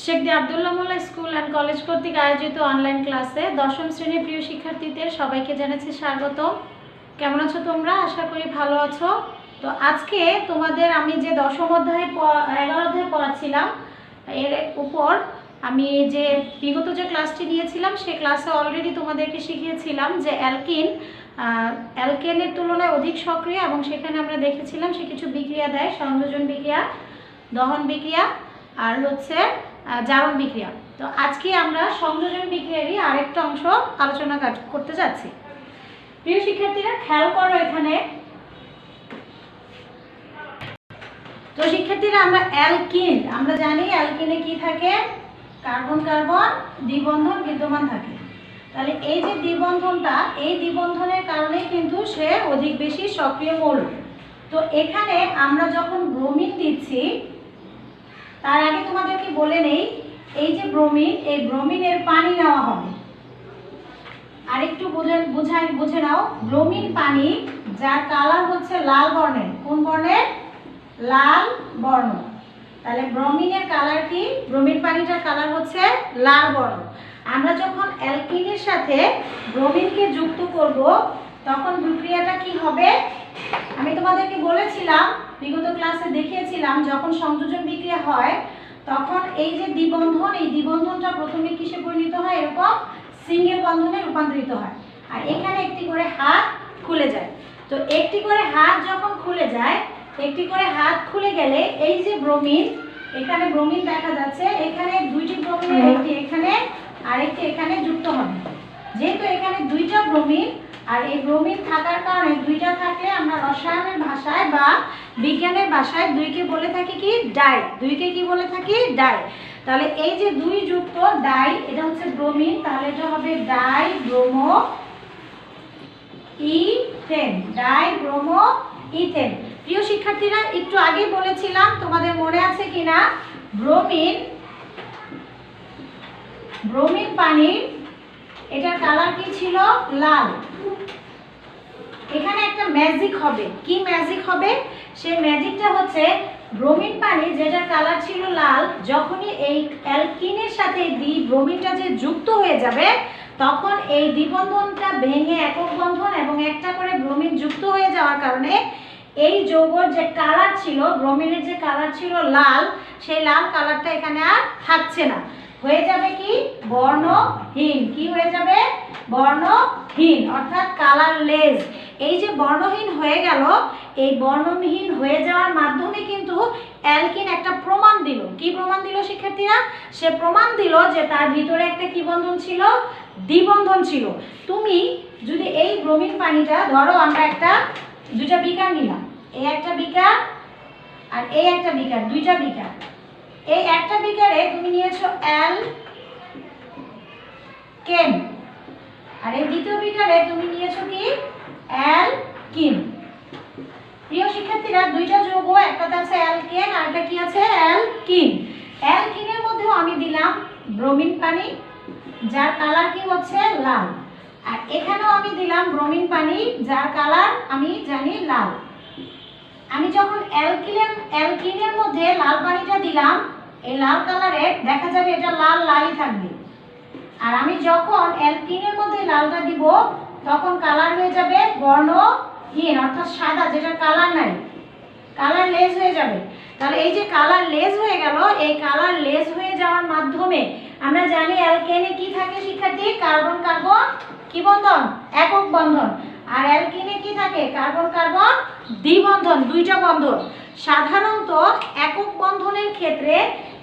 শেখ দি Abdullah Molla school and college কর্তৃক আয়োজিত অনলাইন ক্লাসে দশম শ্রেণীর প্রিয় শিক্ষার্থীদের সবাইকে জানাচ্ছি স্বাগত। কেমন আছো তোমরা? আশা করি ভালো আছো। তো আজকে তোমাদের আমি যে দশম অধ্যায় 11 অধ্যায় পড়াচ্ছিলাম এর উপর আমি যে বিগত যে ক্লাসটি নিয়েছিলাম সেই ক্লাসে অলরেডি তোমাদেরকে শিখিয়েছিলাম যে অ্যালকেনের তুলনায় অধিক সক্রিয়, এবং সেখানে আমরা দেখেছিলাম সে কিছু বিক্রিয়া দেয়, সংযোজন বিক্রিয়া, দহন বিক্রিয়া আর হচ্ছে জারণ বিক্রিয়া। তো আজকে আমরা সংযোজন বিক্রিয়ারই আরেকটা অংশ আলোচনা করতে যাচ্ছি। প্রিয় শিক্ষার্থীরা খেয়াল করো এখানে। তো শিক্ষার্থীরা আমরা জানি অ্যালকিনে কি থাকে? কার্বন কার্বন দ্বিবন্ধন বিদ্যমান থাকে। তাহলে এই যে দ্বিবন্ধনটা, এই দ্বিবন্ধনের কারণে কিন্তু সে অধিক বেশি সক্রিয় মৌল। তো এখানে আমরা যখন ব্রোমিন দিচ্ছি তার আগে তোমাদেরকে বলে নেই, এই যে ব্রোমিন, এই ব্রোমিনের পানি নেওয়া হবে। আরেকটু বুঝে নাও, ব্রোমিন পানি যার কালার হচ্ছে লাল বর্ণের। কোন বর্ণের? লাল বর্ণ। তাহলে ব্রোমিনের কালার কি? ব্রোমিন পানিটার কালার হচ্ছে লাল বর্ণ। আমরা যখন অ্যালকিনের সাথে ব্রোমিনকে যুক্ত করব তখন বিক্রিয়াটা কি হবে? আমি তোমাদেরকে বলেছিলাম, বিগত ক্লাসে দেখিয়েছিলাম, যখন সংযোজন বিক্রিয়া হয় তখন এই যে দ্বিবন্ধন, এই দ্বিবন্ধনটা প্রথমে কিসে পরিণত হয়? এরকম সিঙ্গেল বন্ধনে রূপান্তরিত হয়। আর এখানে একটি করে হাত খুলে যায়। তো একটি করে হাত যখন খুলে যায়, একটি করে হাত খুলে গেলে এই যে ব্রোমিন, এখানে ব্রোমিন দেখা যাচ্ছে, এখানে দুইটি ব্রোমিনের একটি এখানে আরেকটি এখানে যুক্ত হবে। যেহেতু এখানে দুইটা ব্রোমিন, আর এই ব্রোমিন থাকার কারণে দুইটা থাকলে আমরা রসায়নের ভাষায় বা বিজ্ঞানের ভাষায় দুইকে বলে থাকি কি? ডাই। দুইকে কি বলে থাকি? ডাই। তাহলে এই যে দুই যুক্ত ডাই, এটা হচ্ছে ব্রোমিন, তাহলে এটা হবে dibromoethane. Dibromoethane. প্রিয় শিক্ষার্থীরা, একটু আগে বলেছিলাম, তোমাদের মনে আছে কিনা, ব্রোমিন পানি, এটার কালার কি ছিল? লাল। এখানে একটা ম্যাজিক হবে। কি ম্যাজিক হবে? সেই ম্যাজিকটা হচ্ছে ব্রোমিন পানি যেটার কালার ছিল লাল, যখনই এই অ্যালকিনের সাথে ব্রোমিনটা যে যুক্ত হয়ে যাবে তখন এই দ্বিবন্ধনটা ভেঙে একক বন্ধন এবং একটা করে ব্রোমিন যুক্ত হয়ে যাওয়ার কারণে এই যৌগের যে কালার ছিল, ব্রোমিনের যে কালার ছিল লাল, সেই লাল কালারটা এখানে আর থাকছে না, হয়ে যাবে কি? বর্ণহীন। কি হয়ে যাবে? বর্ণহীন, অর্থাৎ কালারলেস। এই যে বর্ণহীন হয়ে গেল, এই বর্ণহীন হয়ে যাওয়ার মাধ্যমে কিন্তু অ্যালকিন একটা প্রমাণ দিল। কি প্রমাণ দিল শিক্ষার্থীরা? সে প্রমাণ দিল যে তার ভিতরে একটা কি বন্ধন ছিল? দ্বিবন্ধন ছিল। তুমি যদি এই ব্রোমিন পানিটা ধরো, আমরা দুইটা বিকার নিলাম, এই একটা বিকার আর এই একটা বিকার, দুইটা বিকার। এই একটা বিকারে তুমি নিয়েছো অ্যালকেন, আর এই দ্বিতীয় বিকারে তুমি নিয়েছো কি? অ্যালকিন। প্রিয় শিক্ষার্থীরা, দুইটা যৌগ, একটাতে আছে অ্যালকেন আর একটা কি আছে? অ্যালকিন। অ্যালকিনের মধ্যেও আমি দিলাম ব্রোমিন পানি যার কালার কি হচ্ছে? লাল। আর এখানেও আমি দিলাম ব্রোমিন পানি যার কালার আমি জানি লাল। আমি যখন অ্যালকিনের মধ্যে লাল পানিটা দিলাম, এই লাল কালারের দেখা যাবে এটা লাল লালই থাকবে। আর আমি যখন অ্যালকিনের মধ্যে লালটা দিব তখন কালার হয়ে যাবে বর্ণহীন, অর্থাৎ সাদা, যেটার কালার নাই, কালারলেস হয়ে যাবে। তাহলে এই যে কালারলেস হয়ে গেল, এই কালারলেস হয়ে যাওয়ার মাধ্যমে আমরা জানি অ্যালকেনে কি থাকে শিক্ষার্থী? কার্বন কার্বন কি বন্ধন? একক বন্ধন। আর অ্যালকিনে কি থাকে? কার্বন কার্বন দ্বিবন্ধন, দুইটা বন্ধন। সাধারণত একক বন্ধনের ক্ষেত্রে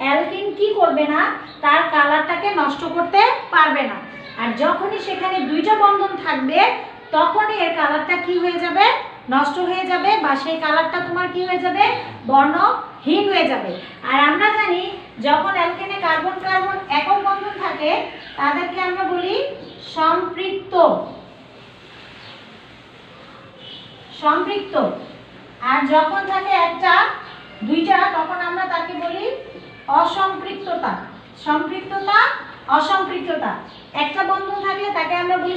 অ্যালকিন কি করবে না? তার কালারটাকে নষ্ট করতে পারবে না। আর যখনই সেখানে দুইটা বন্ধন থাকবে তখনই এর কালারটা কি হয়ে যাবে? নষ্ট হয়ে যাবে, বা সেই কালারটা তোমার কি হয়ে যাবে? বর্ণহীন হয়ে যাবে। আর আমরা জানি যখন অ্যালকেনে কার্বন কার্বন একক বন্ধন থাকে তাদেরকে আমরা বলি সম্পৃক্ত। আর যখন থাকে একটা দুইটা তখন আমরা তাকে বলি অসম্পৃক্ততা। অসম্পৃক্ততা। একটা বন্ধন থাকলে তাকে আমরা বলি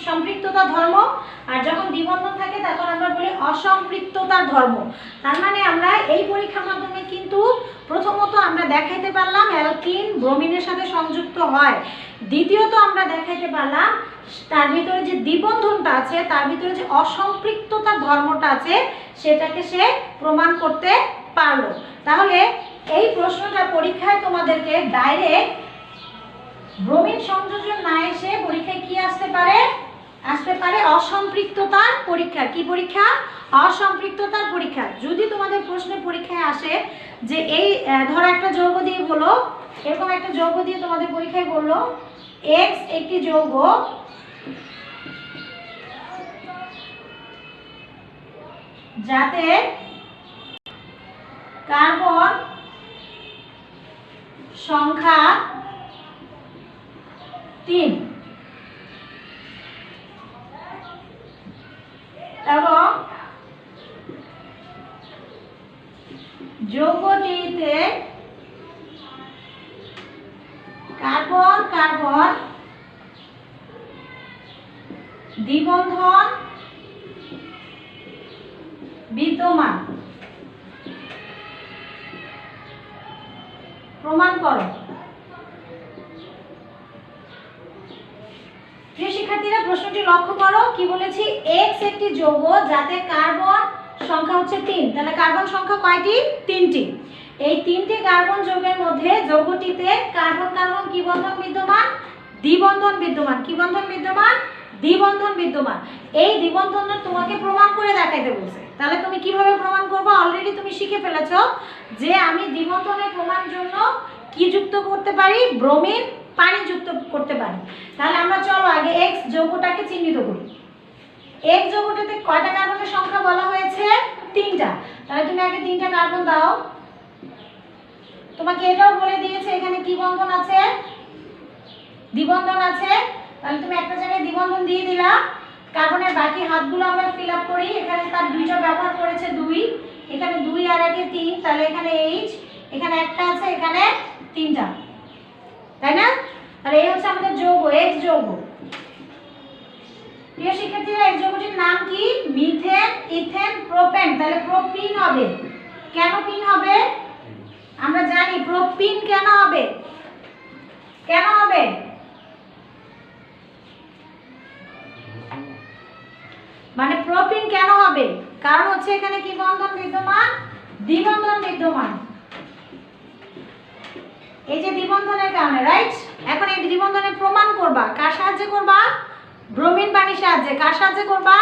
সম্পৃক্ততা ধর্ম, আর যখন দ্বিবন্ধন থাকে তখন আমরা বলি অসম্পৃক্ততার ধর্ম। তার মানে আমরা এই পরীক্ষার মাধ্যমে কিন্তু প্রথমত আমরা আমরা দেখাইতে পারলাম অ্যালকিন ব্রোমিনের সাথে সংযুক্ত হয়। দ্বিতীয়ত আমরা দেখাইতে পারলাম তার ভিতরে যে দ্বিবন্ধনটা আছে, তার ভিতরে যে অসম্পৃক্ততার ধর্মটা আছে, সেটাকে সে প্রমাণ করতে পারলো। তাহলে এই প্রশ্নটা পরীক্ষায় তোমাদেরকে ডাইরেক্ট ব্রোমিন সংযোজন না এসে পরীক্ষায় কি আসতে পারে অসম্পৃক্ততার পরীক্ষা। কি পরীক্ষা? অসম্পৃক্ততার পরীক্ষা। যদি তোমাদের প্রশ্নে পরীক্ষায় আসে যে এই ধরো একটা যৌগ দিয়ে বলো, এরকম একটা যৌগ দিয়ে তোমাদের পরীক্ষায় বললো এক্স একটি যৌগ যাতে কার্বন সংখ্যা 3 এবং যৌগটিতে কার্বন কার্বন দ্বিবন্ধন বিদ্যমান, প্রমাণ করো। প্রিয় শিক্ষার্থীরা, প্রশ্নটি লক্ষ্য করো। কি বলেছি? এক্স একটি যৌগ যাতে কার্বন সংখ্যা হচ্ছে 3। তাহলে কার্বন সংখ্যা কয়টি? 3টি। এই 3টি কার্বন যৌগের মধ্যে যৌগটিতে কার্বন কার্বন কি বন্ধন বিদ্যমান? দ্বিবন্ধন বিদ্যমান। কি বন্ধন বিদ্যমান? দ্বিবন্ধন বিদ্যমান। এই দ্বিবন্ধনটা তোমাকে প্রমাণ করে দেখাইতে বলছে। তাহলে তুমি কিভাবে প্রমাণ করবে? অলরেডি তুমি শিখে ফেলেছো যে আমি দ্বিবন্ধনের প্রমাণের জন্য কি যুক্ত করতে পারি? ব্রোমিন পানি যুক্ত করতে পারি। তাহলে আমরা চলো আগে এক্স যৌগটাকে চিহ্নিত করি। এক্স যৌগটাতে কয়টা কার্বনের সংখ্যা বলা হয়েছে? 3টা। তাহলে তুমি আগে 3টা কার্বন দাও। তোমাকে এটাও বলে দিয়েছে এখানে কি বন্ধন আছে? দ্বিবন্ধন আছে। তাহলে তুমি একটা জায়গায় দ্বিবন্ধন দিয়ে দিলা। কার্বনের বাকি হাতগুলো আমরা ফিল আপ করি। এখানে তার 2টা ব্যবহার করেছে 2, এখানে 2 আর একে 3, তাহলে এখানে এইচ, এখানে একটা আছে, এখানে 3টা, তাই না? তাহলে এই হচ্ছে আমাদের যৌগ, এক্স যৌগ। প্রিয় শিক্ষার্থীরা, এই যৌগটির নাম কি? Methane, ethane, propane. তাহলে প্রোপিন হবে। কেন পিন হবে? আমরা জানি প্রোপিন কেন হবে। কেন হবে? মানে প্রোপিন কেন হবে? কারণ হচ্ছে এখানে কি বন্ধন বিদ্যমান? দ্বিবন্ধন বিদ্যমান। এই যে দ্বিবন্ধনের কারণে, রাইট? এখন এই দ্বিবন্ধনের প্রমাণ করবা কার সাহায্যে করবা? ব্রোমিন পানির সাহায্যে। কার সাহায্যে করবা?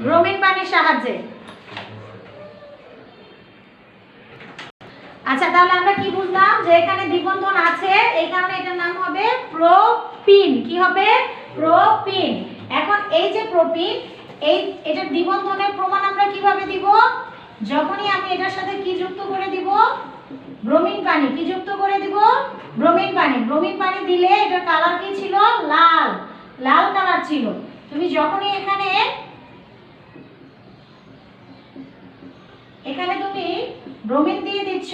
ব্রোমিন পানির সাহায্যে। আচ্ছা, তাহলে আমরা কি বুঝলাম? যে এখানে দ্বিবন্ধন আছে, এই কারণে এটার নাম হবে প্রোপিন। কি হবে? প্রোপিন। এখন এই যে প্রোপিন, এটার দ্বিবন্ধনের প্রমাণ আমরা কিভাবে দিব? যখনই আমি এটার সাথে কি যুক্ত করে দিব? ব্রোমিন পানি। কি যুক্ত করে দিব? ব্রোমিন পানি। ব্রোমিন পানি দিলে এটার কালার কি ছিল? লাল, লাল কালার ছিল। তুমি যখনই এখানে তুমি ব্রোমিন দিয়ে দিচ্ছ,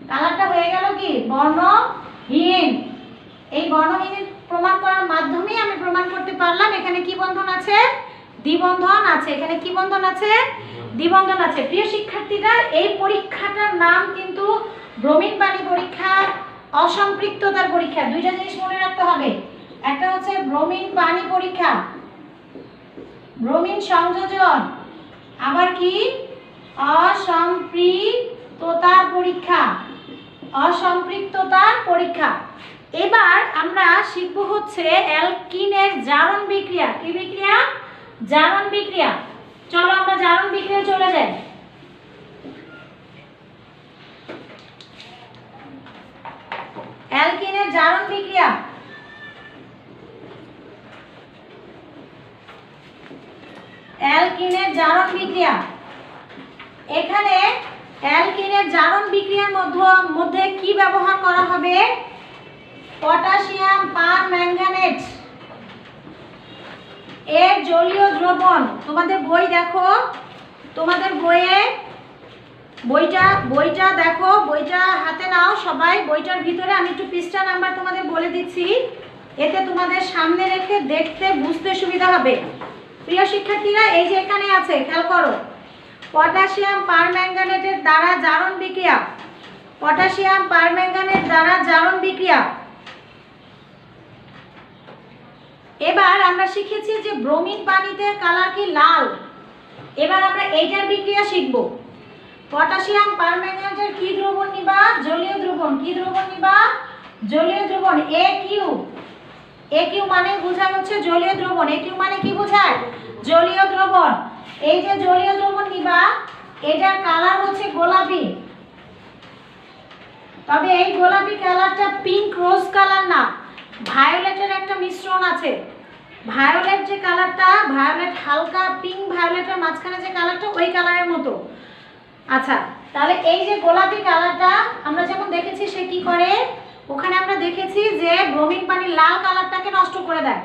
কালারটা হয়ে গেল কি? বর্ণহীন। এই বর্ণহীন প্রমাণ করার মাধ্যমে আমি প্রমাণ করতে পারলাম এখানে কি বন্ধন আছে? দ্বিবন্ধন আছে। এখানে কি বন্ধন আছে? দ্বিবন্ধন আছে। প্রিয় শিক্ষার্থীরা, এই পরীক্ষাটার নাম কিন্তু ব্রোমিন পানি পরীক্ষা, অসম্পৃক্ততার পরীক্ষা। 2টা জিনিস মনে রাখতে হবে। একটা হচ্ছে ব্রোমিন পানি পরীক্ষা, ব্রোমিন সংযোজন, আবার কি? অসম্পৃক্ততার পরীক্ষা, অসম্পৃক্ততার পরীক্ষা। এবার আমরা শিখব হচ্ছে অ্যালকিনের জারণ বিক্রিয়া। কি বিক্রিয়া? জারণ বিক্রিয়া। চলো আমরা জারণ বিক্রিয়া চলে যাই। অ্যালকিনের জারণ বিক্রিয়া। অ্যালকিনের জারণ বিক্রিয়া। এখানে অ্যালকিনের জারণ বিক্রিয়ার মধ্যে কি ব্যবহার করা হবে? পটাশিয়াম পারম্যাঙ্গানেট এর জলীয় দ্রবণ। তোমাদের বই দেখো, তোমাদের বইটা দেখো, বইটা হাতে নাও সবাই। বইটার ভিতরে আমি একটু পৃষ্ঠা নাম্বার তোমাদের বলে দিচ্ছি, এতে তোমাদের সামনে রেখে দেখতে বুঝতে সুবিধা হবে। প্রিয় শিক্ষার্থীরা, এই যে এখানে আছে, খেয়াল করো, পটাশিয়াম পারম্যাঙ্গানেটের দ্বারা জারণ বিক্রিয়া বিক্রিয়া, পটাশিয়াম পারম্যাঙ্গানেট দ্বারা জারণ বিক্রিয়া। এবার আমরা শিখেছি যে ব্রোমিন পানিতে কালার কি লাল। এবার আমরা এইটার বিক্রিয়া শিখব। পটাশিয়াম পারম্যাঙ্গানেটের কি দ্রবণ নিবা? জলীয় দ্রবণ। কি দ্রবণ নিবা? জলীয় দ্রবণ। AQ মানে বোঝায় হচ্ছে জলীয় দ্রবণ। AQ মানে কি বোঝায়? জলীয় দ্রবণ। এই যে জলীয় দ্রবণ নিবা, এটার কালার হচ্ছে গোলাপি। তবে এই গোলাপি কালারটা পিঙ্ক রোজ কালার না, ভায়োলেটের একটা মিশ্রণ আছে। ভায়োলেট যে কালারটা, ভায়োলেট হালকা পিঙ্ক ভায়োলেটের মাঝখানে যে কালারটা, ওই কালারের মতো। আচ্ছা, তাহলে এই যে গোলাপি কালারটা আমরা যেমন দেখেছি সে কি করে, ওখানে আমরা দেখেছি যে ব্রোমিন পানির লাল কালারটাকে নষ্ট করে দেয়।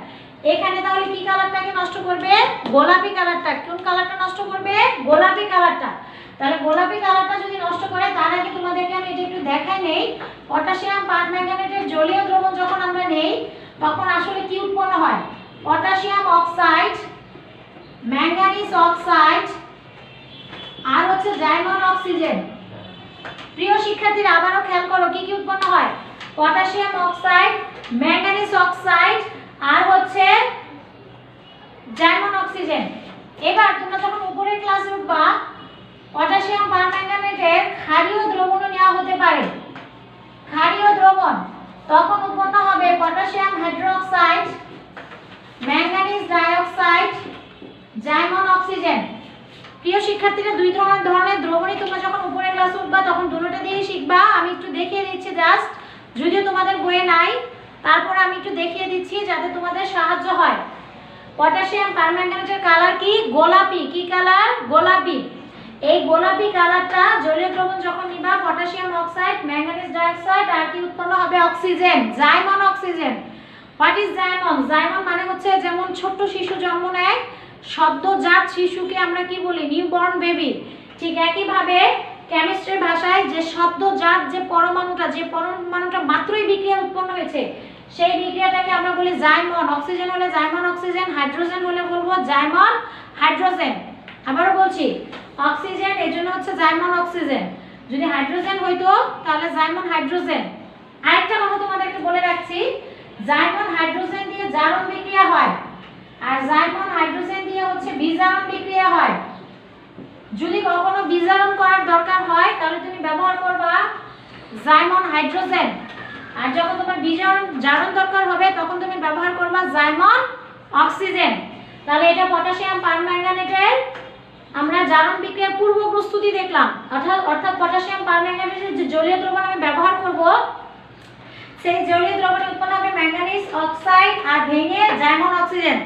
এখানে তাহলে কি কালারটাকে নষ্ট করবে? গোলাপি কালারটা। কোন কালারটা নষ্ট করবে? গোলাপি কালারটা। তাহলে গোলাপি কালারটা যদি নষ্ট করে, তার আগে তোমাদেরকে আমি এটা একটু দেখাই নেই। পটাশিয়াম পারম্যাঙ্গানেটের জলীয় দ্রবণ যখন আমরা নেই, তখন আসলে কি উৎপন্ন হয়? পটাশিয়াম অক্সাইড, ম্যাঙ্গানিজ অক্সাইড আর হচ্ছে জাইমন অক্সিজেন। প্রিয় শিক্ষার্থীরা আবারও খেয়াল করো, কি কি উৎপন্ন হয়? পটাশিয়াম অক্সাইড, ম্যাঙ্গানিজ অক্সাইড আর হচ্ছে জাইমন অক্সিজেন। এবার তোমরা যখন উপরের ক্লাসে উঠবা, পটাশিয়াম পারম্যাঙ্গানেটের ক্ষারীয় দ্রবণও নেওয়া হতে পারে। ক্ষারীয় দ্রবণ তখন উৎপন্ন হবে পটাশিয়াম হাইড্রোক্সাইড, ম্যাঙ্গানিজ ডাইঅক্সাইড, জাইমন অক্সিজেন। প্রিয় শিক্ষার্থীরা, দুই ধরনের দ্রবণই তোমরা যখন উপরের ক্লাসে উঠবা তখন দুটোটা দিয়েই শিখবা। আমি একটু দেখিয়ে দিচ্ছি জাস্ট, যদিও তোমাদের বইয়ে নাই, তারপর আমি একটু দেখিয়ে দিচ্ছি যাতে তোমাদের সাহায্য হয়। পটাশিয়াম পারম্যাঙ্গানেটের কালার কি? গোলাপি। কি কালার? গোলাপি। এই গোলাপি কালারটা জলীয় দ্রবণ যখন নিবা, পটাশিয়াম অক্সাইড, ম্যাঙ্গানিজ ডাইঅক্সাইড আর কি উৎপন্ন হবে? অক্সিজেন, জাইমন অক্সিজেন। হোয়াট ইজ জাইমন? জাইমন মানে হচ্ছে যেমন ছোট্ট শিশু জন্ম নেয়, সদ্যজাত শিশুকে আমরা কি বলি? Newborn baby. ঠিক একইভাবে কেমিস্ট্রির ভাষায় যে সদ্যজাত যে পরমাণুটা মাত্রই বিক্রিয়া উৎপন্ন হয়েছে, সেই বিক্রিয়াটাকে আমরা বলি জাইমন। অক্সিজেন হলে জাইমন অক্সিজেন, হাইড্রোজেন হলে বলবো জাইমন হাইড্রোজেন। আবারও বলছি, অক্সিজেন এর জন্য হচ্ছে জাইমন অক্সিজেন, যদি হাইড্রোজেন হইতো তাহলে জাইমন হাইড্রোজেন। আরেকটা কথা তোমাদেরকে বলে রাখছি, জাইমন হাইড্রোজেন দিয়ে জারণ বিক্রিয়া হয় আর জাইমন হাইড্রোজেন দিয়ে হচ্ছে বিজারণ বিক্রিয়া হয়। যদি কখনো বিজারণ করার দরকার হয় তাহলে তুমি ব্যবহার করবা জাইমন হাইড্রোজেন, আর যখন তোমার জারণ দরকার হবে তখন তুমি ব্যবহার করবা জাইমন অক্সিজেন। তাহলে এটা পটাশিয়াম পারম্যাঙ্গানেটের আমরা জারণ বিক্রিয়ার পূর্ব প্রস্তুতি দেখলাম। অর্থাৎ পটাশিয়াম পারম্যাঙ্গানেটের যে জলীয় দ্রবণ আমি ব্যবহার করব, সেই জলীয় দ্রবণে উৎপন্ন হবে ম্যাঙ্গানিজ অক্সাইড আর ভেঙে জাইমন অক্সিজেন।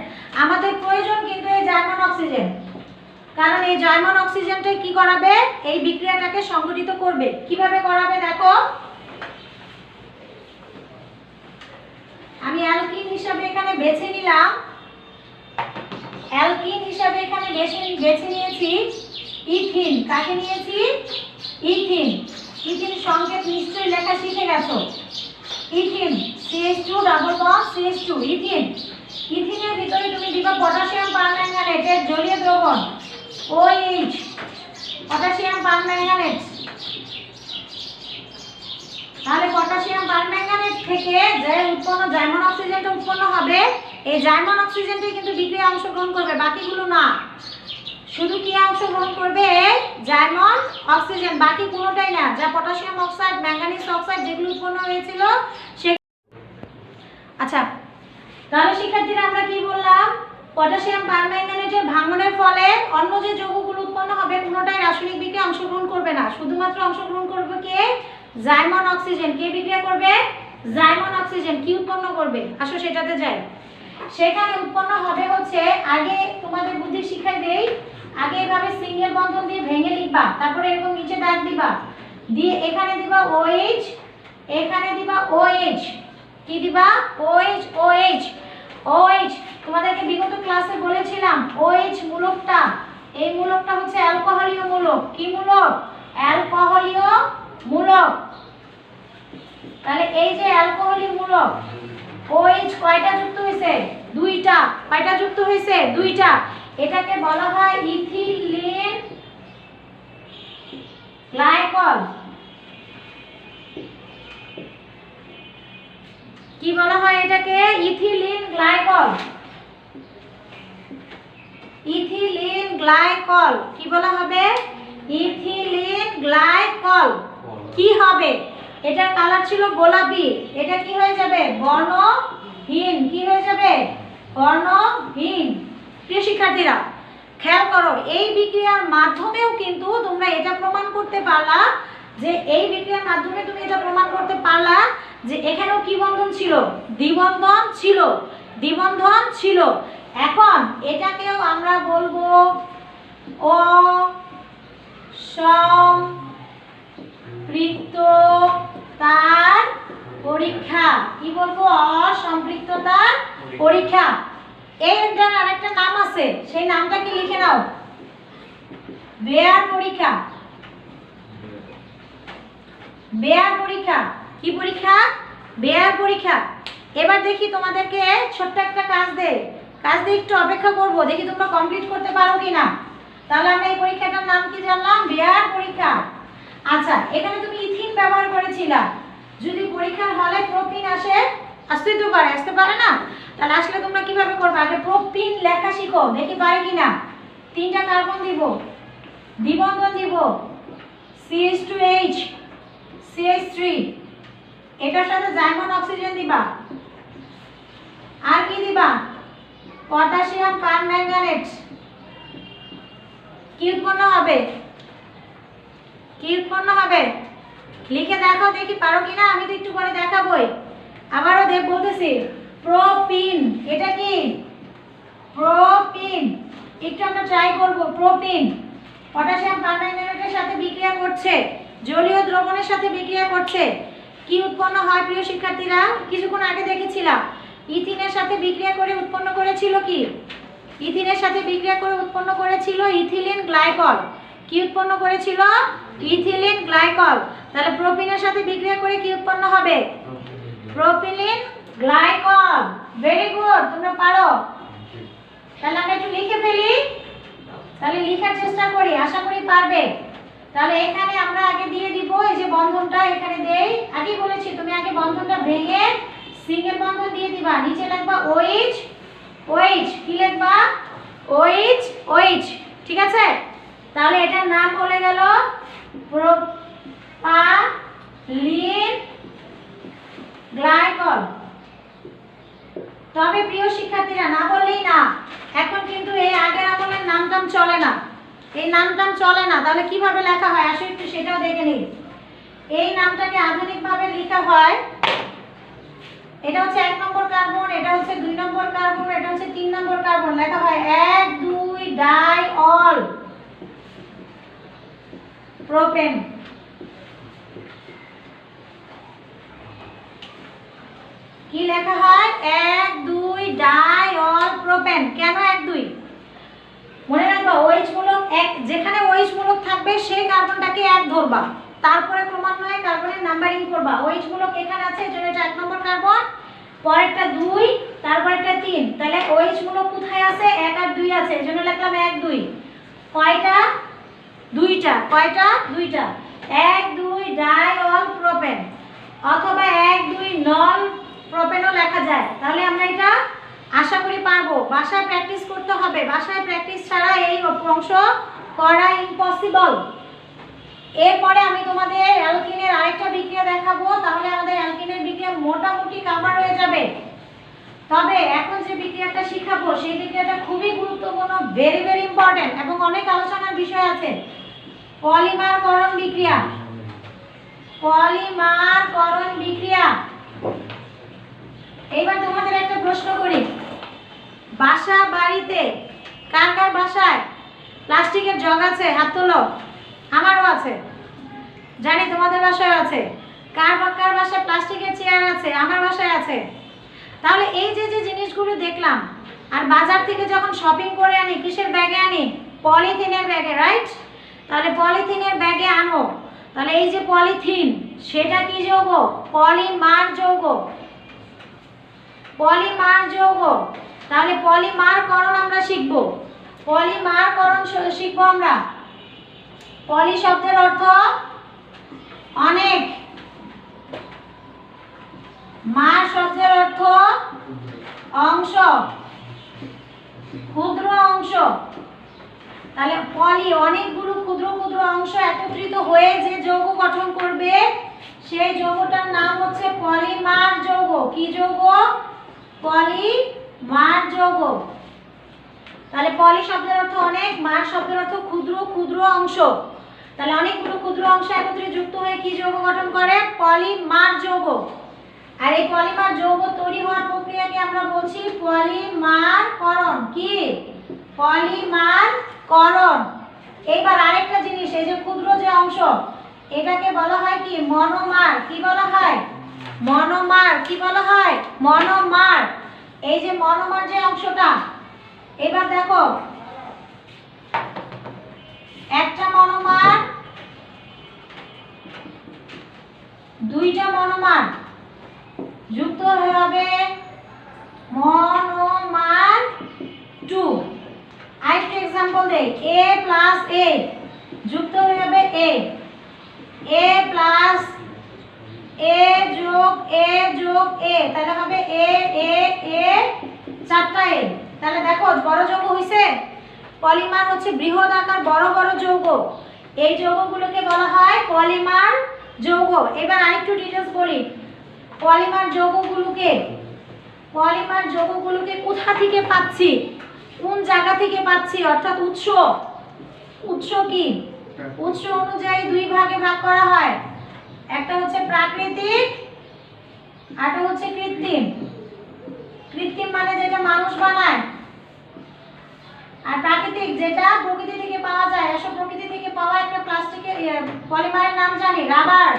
আমাদের প্রয়োজন কিন্তু এই জাইমন অক্সিজেন, কারণ এই জাইমন অক্সিজেনটা কি করাবে? এই বিক্রিয়াটাকে সংঘটিত করবে। কিভাবে করাবে দেখো, আমি অ্যালকিন হিসাবে এখানে বেছে নিলাম। অ্যালকিন হিসাবে এখানে বেছে নিয়েছি ইথিন। কাকে নিয়েছি? ইথিন। ইথিন সংকেত নিশ্চয়ই লেখা শিখে গেছো। Ethene CH2 double bond CH2 ethene. ইথিনের ভিতরে তুমি দিবা পটাশিয়াম পারম্যাঙ্গানেটের জলীয় দ্রবণ OH, পটাশিয়াম পারম্যাঙ্গানেট। তাহলে পটাশিয়াম পারম্যাঙ্গানেট থেকে যে উৎপন্ন জাইমন অক্সিজেনটা উৎপন্ন হবে, এই জাইমন অক্সিজেনটাই কিন্তু বিক্রিয়ায় অংশগ্রহণ করবে, বাকিগুলো না। শুধু কি অংশগ্রহণ করবে? জাইমন অক্সিজেন, বাকি কোনোটাই না। যা পটাশিয়াম অক্সাইড, ম্যাঙ্গানিজ অক্সাইড যেগুলো উৎপন্ন হয়েছিল সে। আচ্ছা, তাহলে শিক্ষার্থীরা আমরা কি বললাম? পটাশিয়াম পারম্যাঙ্গানেটের ভাঙনের ফলে অন্য যে যৌগগুলো উৎপন্ন হবে কোনোটাই রাসায়নিক বিক্রিয়ায় অংশগ্রহণ করবে না, শুধুমাত্র অংশগ্রহণ করবে কে? জাইমন অক্সিজেন। কে বিক্রিয়া করবে? জাইমন অক্সিজেন। কি উৎপন্ন করবে? আসো সেটাতে যাই। সেখানে উৎপন্ন হবে হচ্ছে, আগে তোমাদের বুদ্ধি শিখাই দেই, আগে এভাবে সিঙ্গেল বন্ধন দিয়ে ভেঙে লিখবা, তারপরে এরকম নিচে দাগ দিবা, দিয়ে এখানে দিবা OH, এখানে দিবা OH। কি দিবা? OH OH OH। তোমাদেরকে বিগত ক্লাসে বলেছিলাম OH মূলকটা, এই মূলকটা হচ্ছে অ্যালকোহলীয় মূলক। কি মূলক? অ্যালকোহলীয় মূলক। তাহলে এই যে অ্যালকোহলীয় মূলক OH কয়টা যুক্ত হয়েছে? দুইটা। কয়টা যুক্ত হয়েছে? দুইটা। এটাকে বলা হয় ইথিলিন গ্লাইকল। কি বলা হয় এটাকে? Ethylene glycol. ইথিলিন গ্লাইকল কি বলা হবে? Ethylene glycol. কি হবে? এটার কালার ছিল গোলাপি, এটা কি হয়ে যাবে? বর্ণহীন। কি হয়ে যাবে? বর্ণহীন। প্রিয় শিক্ষার্থীরা খেয়াল করো, এই বিক্রিয়ার মাধ্যমেও কিন্তু তোমরা এটা প্রমাণ করতে পারলা যে এই বিক্রিয়ার মাধ্যমে তুমি এটা প্রমাণ করতে পারলা যে এখানেও কি বন্ধন ছিল? দ্বিবন্ধন ছিল। দ্বিবন্ধন ছিল। এখন এটাকেও আমরা বলবো অসম্পৃক্ততার পরীক্ষা। কি বলবো? অসম্পৃক্ততার পরীক্ষা। এর আরেকটা নাম আছে, সেই নামটা কি লিখে নাও? বেয়ার পরীক্ষা। বেয়ার পরীক্ষা। কি পরীক্ষা? বেয়ার পরীক্ষা। এবার দেখি তোমাদেরকে ছোট্ট একটা কাজ দিয়ে একটু অপেক্ষা করব, দেখি তোমরা কমপ্লিট করতে পারো কিনা। তাহলে আমরা এই পরীক্ষাটার নাম কি জানলাম? বেয়ার পরীক্ষা। আচ্ছা, এখানে তুমি ইথিন ব্যবহার করেছিলা। যদি পরীক্ষার হলে প্রোপিন আসতেই তো পারে, আসতে পারে না? তাহলে আসলে তোমরা কিভাবে করবে? আগে প্রোপিন লেখা শিখো, দেখি পারে কিনা। 3টা কার্বন দিব, দ্বিবন্ধন দিব, CH2H CH3, এটার সাথে জাইমন অক্সিজেন দিবা। আর কি দিবা? Potassium permanganate. কি উৎপন্ন হবে? কি উৎপন্ন হবে? লিখে দেখো, দেখি পারো কিনা। আমি তো একটু পরে দেখাবোই। আবারও বলতেছি, প্রোপিন। এটা কি? প্রোপিন। একটু আমরা ট্রাই করব। প্রোপিন পটাশিয়াম পারম্যাঙ্গানেটের সাথে বিক্রিয়া করছে, জলীয় দ্রবণের সাথে বিক্রিয়া করছে। কি উৎপন্ন হয় প্রিয় শিক্ষার্থীরা? কিছুক্ষণ আগে দেখেছিলাম ইথিনের সাথে বিক্রিয়া করে উৎপন্ন করেছিল কি? ইথিনের সাথে বিক্রিয়া করে উৎপন্ন করেছিল ইথিলিন গ্লাইকল। কি উৎপন্ন করেছিল? Ethylene glycol. তাহলে প্রোপিনের সাথে বিক্রিয়া করে কি উৎপন্ন হবে? Propylene glycol. ভেরি গুড, তোমরা পারো। তাহলে আমরা একটু লিখে ফেলি, তাহলে লেখার চেষ্টা করি, আশা করি পারবে। তাহলে এখানে আমরা আগে দিয়ে দিব এই যে বন্ধনটা, এখানে দেই। আগে বলেছি তুমি আগে বন্ধনটা ভেঙে সিঙ্গেল বন্ধন দিয়ে দিবা। নিচে লিখবা OH OH। কি লিখবা? OH OH। ঠিক আছে? তাহলে এটার নাম বলে গেল প্রোপালিন গ্লাইকল। তবে প্রিয় শিক্ষার্থীরা না বললেই না, এখন কিন্তু এই আগের আমলের নামটাম চলে না, এই নামটাম চলে না। তাহলে কিভাবে লেখা হয় আসো একটু সেটাও দেখে নিই। এই নামটাকে আধুনিকভাবে লেখা হয়, এটা হচ্ছে 1 নম্বর কার্বন, এটা হচ্ছে 2 নম্বর কার্বন, এটা হচ্ছে 3 নম্বর কার্বন। লেখা হয় 1 2 ডাই অল প্রোপেন। কি লেখা হয়? 1 2 ডাই অল প্রোপেন। কেন 1 2? মনে রাখবা OH মূলক এক, যেখানে OH মূলক থাকবে সেই কার্বনটাকে 1 ধরবা, তারপরে ক্রমান্বয়ে কার্বনের নাম্বারিং করবা। OH মূলক এখানে আছে, এজন্য এটা 1 নম্বর কার্বন, পরেরটা 2, তারপরেরটা 3। তাহলে OH মূলক কোথায় আছে? 1 আর 2 আছে, এজন্য লিখলাম 1 2। কয়টা? 2টা। কয়টা? 2টা। 1 2 ডাই অল প্রোপেন, অথবা 1 2 নল প্রোপেনও লেখা যায়। তাহলে আমরা এটা আশা করি পারবো। বাসায় প্র্যাকটিস করতে হবে, বাসায় প্র্যাকটিস ছাড়া এই অংশ করা ইম্পসিবল। এরপরে আমি তোমাদের অ্যালকিনের আরেকটা বিক্রিয়া দেখাবো, তাহলে আমাদের অ্যালকিনের বিক্রিয়া মোটামুটি কভার হয়ে যাবে। তবে এখন যে বিক্রিয়াটা শিখাবো সেই বিক্রিয়াটা খুবই গুরুত্বপূর্ণ, ভেরি ভেরি ইম্পর্টেন্ট, এবং অনেক আলোচনার বিষয় আছে। পলিমারকরণ বিক্রিয়া। পলিমারকরণ বিক্রিয়া। এইবার তোমাদের একটা প্রশ্ন করি, বাসা বাড়িতে কার কার বাসায় প্লাস্টিকের জগ আছে? হাত তোলো। আমারও আছে, জানি তোমাদের বাসায় আছে। কার কার বাসায় প্লাস্টিকের চেয়ার আছে? আমার বাসায় আছে। তাহলে এই যে যে জিনিসগুলো দেখলাম, আর বাজার থেকে যখন শপিং করে আনি কিসের ব্যাগে আনি? পলিথিনের ব্যাগে, রাইট? তাহলে পলিথিনের ব্যাগে আনো, তাহলে এই যে পলিথিন, সেটা কি যৌগ? পলিমার যৌগ। পলিমার যৌগ। তাহলে পলিমারকরণ আমরা শিখব। পলিমারকরণ শিখব আমরা। পলি শব্দের অর্থ অনেক, মার শব্দের হয়ে যে যৌগ গঠন করবে সেই যৌগটার নাম হচ্ছে পলিমার যৌগ। কি যৌগ? পলিমার যৌগ। তাহলে পলি শব্দের অর্থ অনেক, মার শব্দের অর্থ ক্ষুদ্র, ক্ষুদ্র অংশ। তাহলে অনেকগুলো ক্ষুদ্র অংশ একত্রে যুক্ত হয়ে কি যৌগ গঠন করে? পলিমার যৌগ। আর এই পলিমার যৌগ তৈরি হওয়ার প্রক্রিয়াকে আমরা বলছি পলিমারকরণ। কি? পলিমারকরণ। এইবার আরেকটা জিনিস, এই যে ক্ষুদ্র যে অংশ এটাকে বলা হয় কি? মনোমার। কি বলা হয়? মনোমার। কি বলা হয়? মনোমার। এই যে মনোমার যে অংশটা, এবার দেখো একটা মনোমার, দুইটা মনোমার যুক্ত হবে মনোমার 2। আরেকটা एग्जांपल দেই, A প্লাস A যুক্ত হয়ে যাবে A, A প্লাস A যোগ A যোগ A, তাহলে হবে A A A, চারটা A। তাহলে দেখো বড় যৌগ হইছে। পলিমার হচ্ছে বৃহৎ আকার বড় বড় যৌগ। এই যৌগগুলোকে বলা হয় পলিমার যৌগ। এবার আরেকটু ডিটেইলস বলি। পলিমার যৌগগুলোকে কোথা থেকে পাচ্ছি, কোন জায়গা থেকে পাচ্ছি, অর্থাৎ উৎস। উৎস কি? উৎস অনুযায়ী দুই ভাগে ভাগ করা হয়। একটা হচ্ছে প্রাকৃতিক, আরটা হচ্ছে কৃত্রিম। কৃত্রিম মানে যেটা মানুষ বানায়, আর প্রাকৃতিক যেটা প্রকৃতি থেকে পাওয়া যায়। আসলে প্রকৃতি থেকে পাওয়া একটা প্লাস্টিকের পলিমারের নাম জানি, রাবার।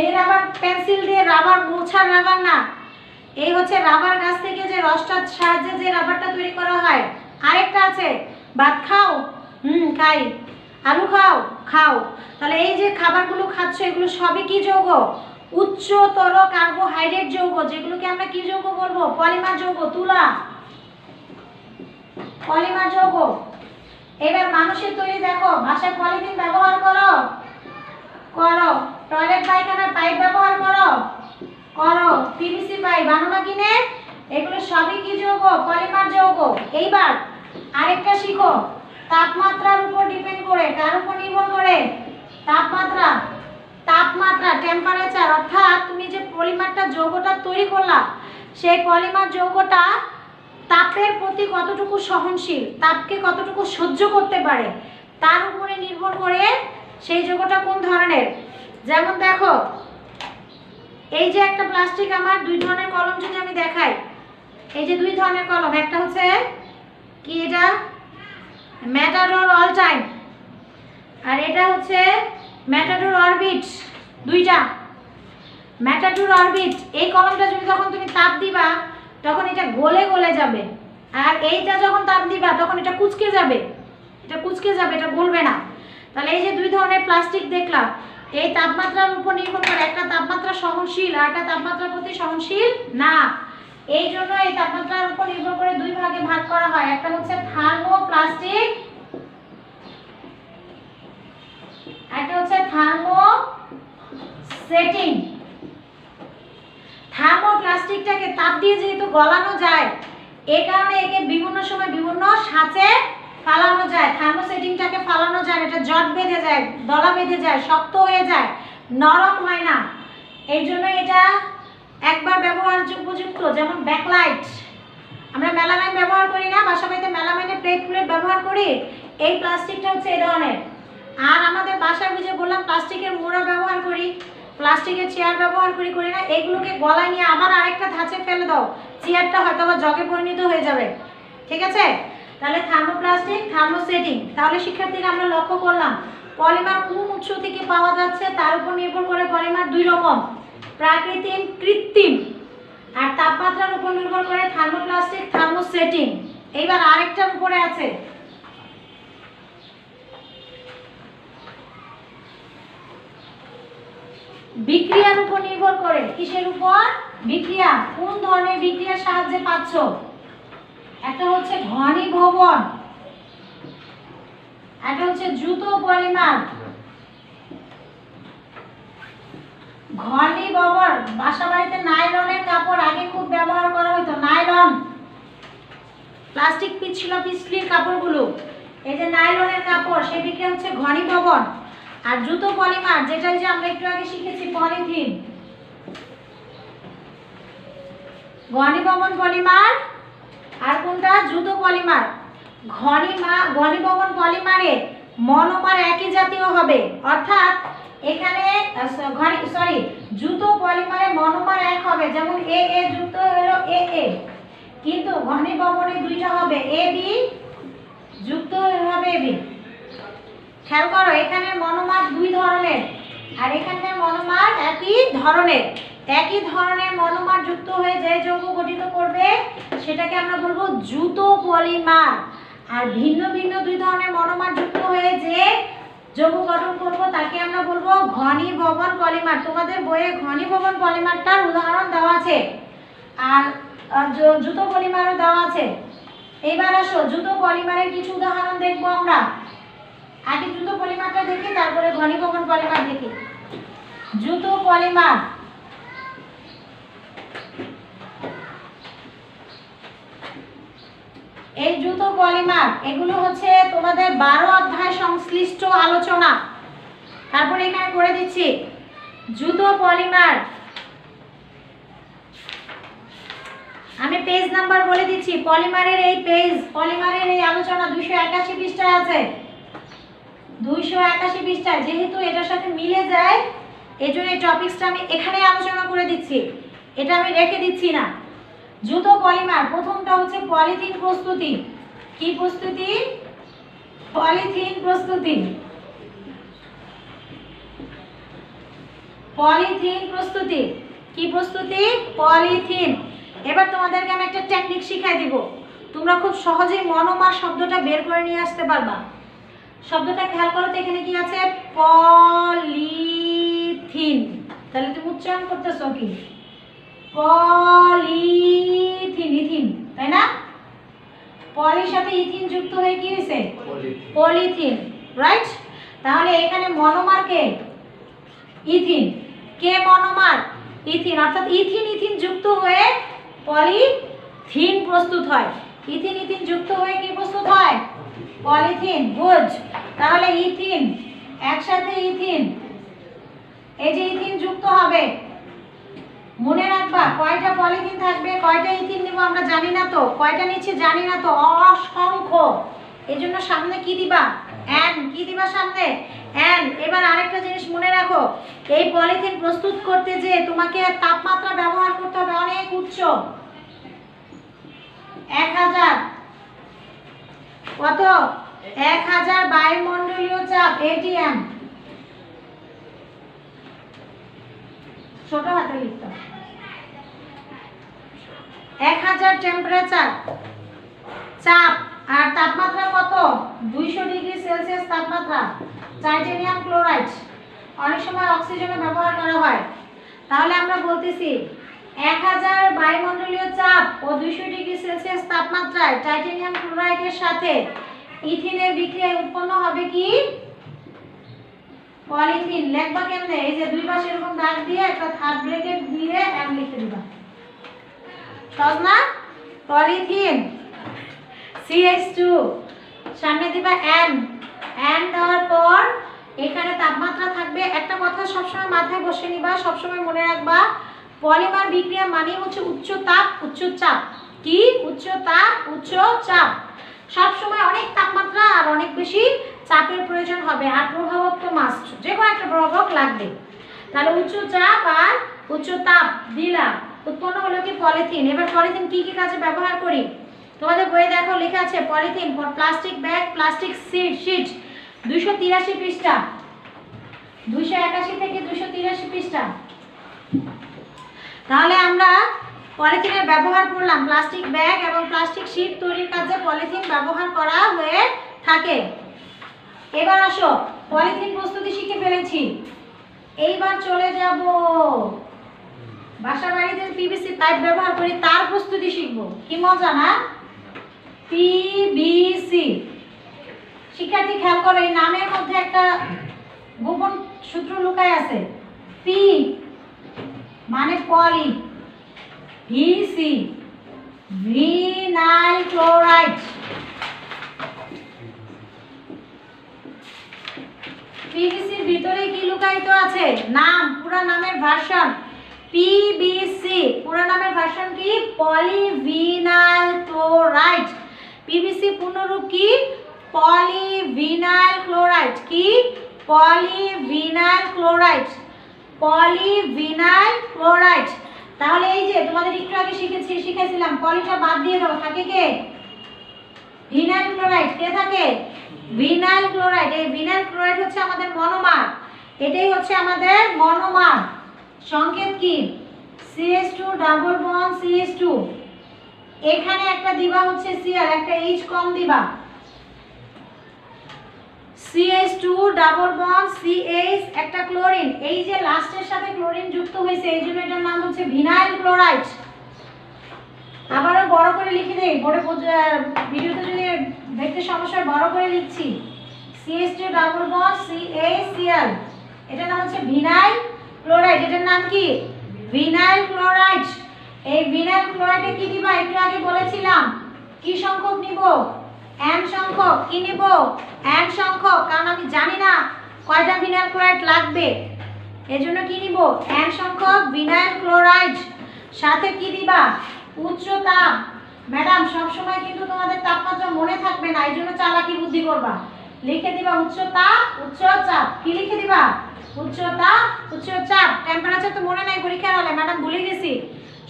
এই রাবার পেন্সিল দিয়ে রাবার মোছার রাবার না, এই হচ্ছে রাবার গাছ থেকে যে রসটার সাহায্যে যে রাবারটা তৈরি করা হয়। আরেকটা আছে ভাত খাও, খাই। আলু খাও, খাও। তাহলে এই যে খাবারগুলো খাচ্ছ এগুলো সবই কি যৌগ? উচ্চতর কার্বোহাইড্রেট যৌগ, যেগুলোকে আমরা কি যৌগ বলবো? পলিমার যৌগ। তুলা পলিমার যৌগ। এবার মানুষের তৈরি দেখো, বাসায় পলিথিন ব্যবহার করো, টয়লেট পায়খানার পাইপ ব্যবহার করো, পিভিসি পাইপ আনো না কিনে, এগুলো সবই কি যৌগ? পলিমার যৌগ। এইবার আরেকটা শিখো, তাপমাত্রার উপর ডিপেন্ড করে, কার উপর নির্ভর করে? তাপমাত্রা, টেম্পারেচার। অর্থাৎ তুমি যে পলিমারটা যৌগটা তৈরি করলা, সেই পলিমার যৌগটা তাপের প্রতি কতটুকু সহনশীল, তাপকে কতটুকু সহ্য করতে পারে, তার উপরে নির্ভর করে সেই যৌগটা কোন ধরনের। যেমন দেখো, এই যে একটা প্লাস্টিক, আমার দুই ধরনের কলম যদি আমি দেখাই, এই যে দুই ধরনের কলম, একটা হচ্ছে কি, এটা ম্যাটাডোর অল টাইম, আর এটা হচ্ছে ম্যাটাডোর অরবিট। দুইটা ম্যাটাডোর অরবিট। এই কলমটা যদি যখন তুমি তাপ দিবা তখন এটা গলে গলে যাবে, আর এইটা যখন তাপ দিবা তখন এটা কুঁচকে যাবে, এটা গলবে না। তাহলে এই যে দুই ধরনের প্লাস্টিক দেখলাম, এই তাপমাত্রার উপর নির্ভর করে, একটা তাপমাত্রা সহনশীল আর একটা তাপমাত্রার প্রতি সহনশীল না। এই জন্য এই তাপমাত্রার উপর নির্ভর করে দুই ভাগে ভাগ করা হয়। একটা হচ্ছে থার্মোপ্লাস্টিক, একটা হচ্ছে থার্মোসেটিং। থার্মোপ্লাস্টিকটাকে তাপ দিয়ে যেহেতু গলানো যায়, এই কারণে একে বিভিন্ন সময় বিভিন্ন সাঁচে ফালানো যায়। থার্মোসেটিংটাকে ফালানো যায়, এটা জট বেঁধে যায়, দলা বেঁধে যায়, শক্ত হয়ে যায়, নরম হয় না। এই জন্য এটা একবার ব্যবহার উপযুক্ত। যেমন ব্যাকলাইট, আমরা মেলামাইন ব্যবহার করি না, বাসা বাড়িতে মেলামাইনের প্লেট ব্যবহার করি, এই প্লাস্টিকটা হচ্ছে এই ধরনের। আর আমাদের বাসায় বুঝে বললাম প্লাস্টিকের মোড়া ব্যবহার করি, প্লাস্টিকের চেয়ার ব্যবহার করি না, এগুলোকে গলায় নিয়ে আবার আরেকটা ধাঁচে ফেলে দাও, চেয়ারটা হয়তো আবার জগে পরিণত হয়ে যাবে। ঠিক আছে? তাহলে থার্মোপ্লাস্টিক, থার্মোসেটিং। তাহলে শিক্ষার্থীরা আমরা লক্ষ্য করলাম পলিমার কোন উৎস থেকে পাওয়া যাচ্ছে তার উপর নির্ভর করে পলিমার দুই রকম, প্রাকৃতিক, কৃত্রিম। আর তাপমাত্রার উপর নির্ভর করে থার্মোপ্লাস্টিক, থার্মোসেটিং। এইবার আরেকটার উপরে আছে বিক্রিয়ার উপর নির্ভর করে। কিসের উপর? বিক্রিয়া। কোন ধরনের বিক্রিয়ার সাহায্যে পাচ্ছ? একটা হচ্ছে ঘনীভবন, একটা হচ্ছে দ্রুত পলিমার। ঘনীভবন, বাসা বাড়িতে নাইলনের কাপড় আগে খুব ব্যবহার করা হতো, নাইলন, প্লাস্টিক পিছলির কাপড়গুলো, এই যে নাইলনের কাপড় সেই বিক্রিয়া হচ্ছে ঘনীভবন। আর জুতো পলিমার যেটা যে আমরা একটু আগে শিখেছি পলিথিন, ঘনীভবন পলিমার। আর কোনটা? জুতো পলিমার। ঘনীভবন পলিমারে মনোমার একই জাতীয় হবে, অর্থাৎ এখানে জুতো পলিমারে মনোমার এক হবে, যেমন এ এ যুক্ত হলো এ এ, কিন্তু ঘনীভবনে দুইটা হবে, এ বি যুক্ত হবে এ বি। খেয়াল করো এখানে মনোমার দুই ধরনের আর এখানকার মনোমার একই ধরনের। একই ধরনের মনোমার যুক্ত হয়ে যে যৌগ গঠিত করবে সেটাকে আমরা বলবো জুতো পলিমার। আর ভিন্ন ভিন্ন দুই ধরনের মনোমার যুক্ত হয়ে যে যৌগ গঠন করব তাকে আমরা বলবো ঘনীভবন পলিমার। তোমাদের বইয়ে ঘনীভবন পলিমারটার উদাহরণ দেওয়া আছে আর জুতো পলিমারও দেওয়া আছে। এইবার আসো জুতো পলিমারের কিছু উদাহরণ দেখবো আমরা। আগে জুতো পলিমারটা দেখি, তারপরে ঘনীভবন পলিমার দেখি। জুতো পলিমার, এই জুতো পলিমার এগুলো হচ্ছে তোমাদের 12 অধ্যায় সংশ্লিষ্ট আলোচনা। তারপরে এখানে করে দিচ্ছি জুতো পলিমার, আমি পেজ নাম্বার বলে দিচ্ছি। পলিমারের এই পেজ, পলিমারের এই আলোচনা 281 পৃষ্ঠায় আছে, 281 পৃষ্ঠায়। যেহেতু এটার সাথে মিলে যায় এজন্য এই টপিকসটা আমি এখানে আলোচনা করে দিচ্ছি, এটা আমি রেখে দিচ্ছি না। জুতো পলিমার প্রথমটা হচ্ছে পলিথিন প্রস্তুতি। কি প্রস্তুতি? পলিথিন প্রস্তুতি। পলিথিন প্রস্তুতি। কি প্রস্তুতি? পলিথিন। এবার তোমাদেরকে আমি একটা টেকনিক শিখাই দিব, তোমরা খুব সহজেই মনোমার শব্দটা বের করে নিয়ে আসতে পারবা। শব্দটা খেয়াল করো তো, এখানে কি আছে? পলিথিন। তাহলে তুমি উচ্চারণ করতেছো কি? পলিথিন, ইথিন, তাই না? পলির সাথে ইথিন যুক্ত হয়ে কি হয়েছে? Polythene, right? তাহলে এখানে মনোমার কে? ইথিন। কে মনোমার? ইথিন। অর্থাৎ ইথিন ইথিন যুক্ত হয়ে পলিথিন প্রস্তুত হয়। ইথিন ইথিন যুক্ত হয়ে কি প্রস্তুত হয়? পলিথিন। গুড। তাহলে ইথিন, একসাথে ইথিন, এই যে ইথিন যুক্ত হবে, মনে রাখবা কয়টা পলিথিন থাকবে, কয়টা ইথিন নিব আমরা জানি না তো, কয়টা নিচ্ছি জানি না তো, অসংখ্য। এজন্য সামনে কি দিবা? এন। কি দিবা সামনে? এন। এবার আরেকটা জিনিস মনে রাখো, এই পলিথিন প্রস্তুত করতে যে তোমাকে তাপমাত্রা ব্যবহার করতে হবে অনেক উচ্চ, 1000 কত? 1000 বায়ুমণ্ডলীয় চাপ, এটিএম। ছোট হাতে লিখতে হবে। 1000 টেম্পারেচার চাপ আর তাপমাত্রা কত? 200 ডিগ্রি সেলসিয়াস তাপমাত্রা। টাইটানিয়াম ক্লোরাইড, অনেক সময় অক্সিজেনে ব্যবহার করা হয়। তাহলে আমরা বলতেছি 1000 বায়ুমণ্ডলীয় চাপ ও 200 ডিগ্রি সেলসিয়াস তাপমাত্রায় টাইটানিয়াম ক্লোরাইডের সাথে ইথিনের বিক্রিয়ায় উৎপন্ন হবে কি? পলিথিন। লেখবা কেমনে? এই যে দুই পাশে এরকম দাগ দিয়ে একটা থার্ড ব্র্যাকেট দিয়ে এম লিখে দিবা, সহজ না? পলিথিন। CH2 সামনে দিবা এন। এন দেওয়ার পর এখানে তাপমাত্রা থাকবে। একটা কথা সবসময় মাথায় বসে নিবা, সবসময় মনে রাখবা, পলিমার বিক্রিয়া মানে হচ্ছে উচ্চ তাপ উচ্চ চাপ। কি? উচ্চ তাপ উচ্চ চাপ। সবসময় অনেক তাপমাত্রা আর অনেক বেশি চাপের প্রয়োজন হবে, আর প্রভাবক তো মাস্ট, যে কোনো একটা প্রভাবক লাগবে। তাহলে উচ্চ চাপ আর উচ্চ তাপ দিলাম, উৎপন্ন হলো কি? পলিথিন। এবার পলিথিন কি কি কাজে ব্যবহার করি? তোমাদের বইয়ে দেখো লেখা আছে polythene for plastic bag, plastic sheet, 283 পৃষ্ঠা, 281 থেকে 283 পৃষ্ঠা। তাহলে আমরা পলিথিনের ব্যবহার করলাম প্লাস্টিক ব্যাগ এবং প্লাস্টিক শিট তৈরির কাজে পলিথিন ব্যবহার করা হয়ে থাকে। এবার আসো, পলিথিন প্রস্তুতি শিখে ফেলেছি, এইবার চলে যাব বাসা বাড়িতে পিভিসি পাইপ ব্যবহার করি তার প্রস্তুতি শিখবো। কি মজা না? পিভিসি। শিক্ষার্থী খেয়াল করো, এই নামের মধ্যে একটা গোপন সূত্র লুকায় আছে। পি মানে পলি, ভিসি ভিনাইল ক্লোরাইড। পিভিসির ভিতরে কি লুকায়িত আছে? নাম, পুরো নামের ভার্সন পিভিসি। পুরো নামের ভার্সন কি? Polyvinyl chloride. পিভিসি পূর্ণরূপ কি? Polyvinyl chloride. কি? Polyvinyl chloride. Polyvinyl chloride. তাহলে এই যে তোমাদের একটু আগে শিখেছিলাম, পলিটা বাদ দিয়ে দাও, থাকে কে? Vinyl chloride. কে থাকে? Vinyl chloride. এই ভিনাইল ক্লোরাইড হচ্ছে আমাদের মনোমার, এটাই হচ্ছে আমাদের মনোমার। সংকেত কি? CH2 ডাবল বন্ড CH2, এখানে একটা দিবা হচ্ছে Cl, একটা H কম দিবা। CH2 ডাবল বন্ড CH, একটা ক্লোরিন, এই যে লাস্টের সাথে ক্লোরিন যুক্ত হয়েছে এই জন্য এটার নাম হচ্ছে ভিনাইল ক্লোরাইড। আবারও বড় করে লিখে দেই, বোর্ডে ভিডিওতে যদি দেখতে সমস্যা বড় করে লিখছি। CH2 ডাবল বন্ড CaCl, এটার নাম হচ্ছে ভিনাইল ক্লোরাইড। এটার নাম কি? Vinyl chloride. এই ভিনাইল ক্লোরাইডে কি দিবা? একটু আগে বলেছিলাম কি সংখ্যক নিব? n সংখ্যক। কি নিব? n সংখ্যক, কারণ আমি জানি না কয়টা ভিনাইল ক্লোরাইড লাগবে, এজন্য কি নিব? n সংখ্যক ভিনাইল ক্লোরাইড। সাথে কি দিবা? উচ্চ তাপ। ম্যাডাম সবসময় কিন্তু তোমাদের তাপমাত্রা মনে থাকবে না, এই জন্য চালাকি বুদ্ধি করবা, লিখে দিবা উচ্চ তাপ উচ্চ চাপ। কি লিখে দিবা? উচ্চ তাপ উচ্চ চাপ। টেম্পারেচার তো মনে নাই পরীক্ষার হলে, ম্যাডাম ভুলে গেছি।